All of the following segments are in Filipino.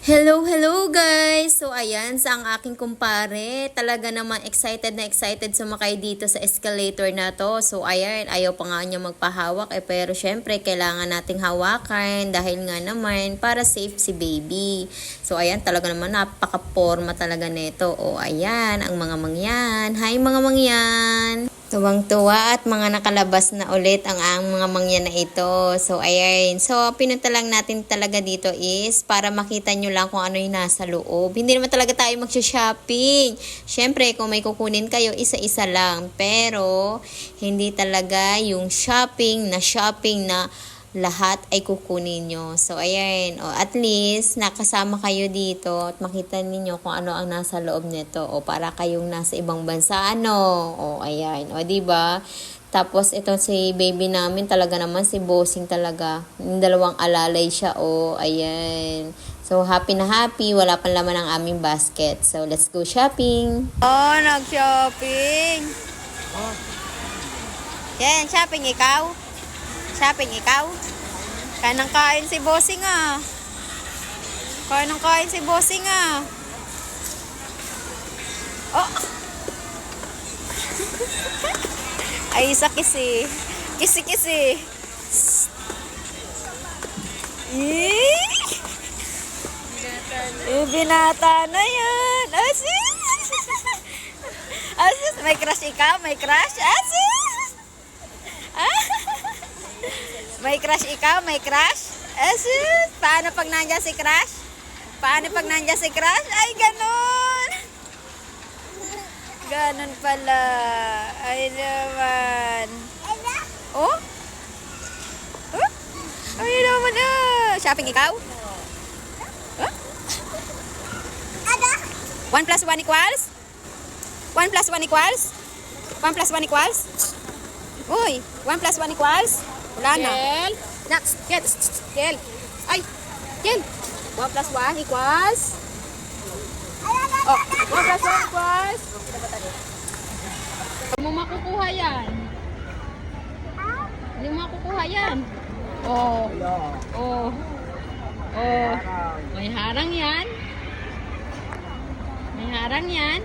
Hello, hello guys! So ayan, sa ang aking kumpare, talaga naman excited na excited sumakay dito sa escalator na to. So ayan, ayaw pa nga niya magpahawak pero syempre kailangan nating hawakan dahil nga naman para safe si baby. So ayan, talaga naman napaka-porma talaga nito. O ayan, ang mga mangyan. Hi mga mangyan! Tuwang-tuwa at mga nakalabas na ulit ang mga mangyan na ito. So, ayan. So, pinunta lang natin talaga dito is para makita nyo lang kung ano yung nasa loob. Hindi naman talaga tayo magsha-shopping. Siyempre, kung may kukunin kayo, isa-isa lang. Pero, hindi talaga yung shopping na lahat ay kukunin nyo. So, ayan. O, at least, nakasama kayo dito at makita ninyo kung ano ang nasa loob nito. O, para kayong nasa ibang bansa, ano? O, ayan. O, diba? Tapos, ito si baby namin, talaga naman si Bossing talaga. Yung dalawang alalay siya. O, ayan. So, happy na happy. Wala pang laman ang aming basket. So, let's go shopping. Oh, nag-shopping. Oh. Yan, shopping ikaw? Shopping ikaw? Kain ng kain si Bossing ah. Kain ng kain si Bossing ah. Oh. Ay, isa kisi. Kisi-kisi. Binata na yan. Asis. Asis, may crush ikaw? May crush? Asis. Ah. May crush ikaw? May crush? Asus! Paano pag nandiyan si crush? Paano pag nandiyan si crush? Ay, ganon! Ganon pala. Ay, naman. Oh? Oh? Ay, naman ah. Shopping ikaw? Oh? 1 plus 1 equals? 1 plus 1 equals? 1 plus 1 equals? Uy, 1 plus 1 equals? Wala na. Kel. Next. Kel. Kel. Ay. Kel. 1 plus 1 equals. Oh. 1 plus 1 equals. Hindi mo makukuha yan. Hindi mo makukuha yan. Oh. Oh. Oh. May harang yan. May harang yan.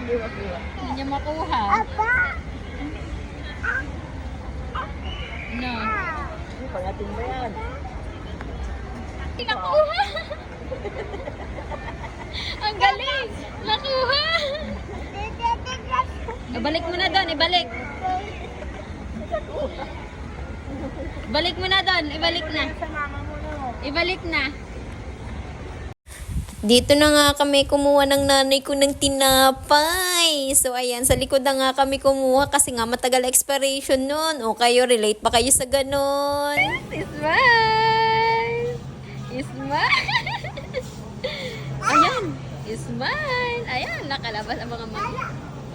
Hindi niya makuha. No. Pangatin mo yan. Hindi nakuha. Ang galing. Nakuha. Ibalik mo na doon. Ibalik. Ibalik mo na doon. Ibalik na. Ibalik na. Dito na nga kami kumuha ng nanay ko ng tinapay. So, ayan, sa likod na nga kami kumuha kasi nga matagal expiration nun. O kayo, relate ba kayo sa ganon? Smile! Smile! Ayan! Smile! Ayan, nakalabas ang mga mami.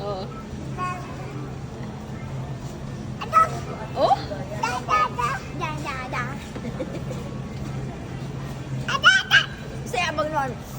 Oh. Oh? Saya abang nun.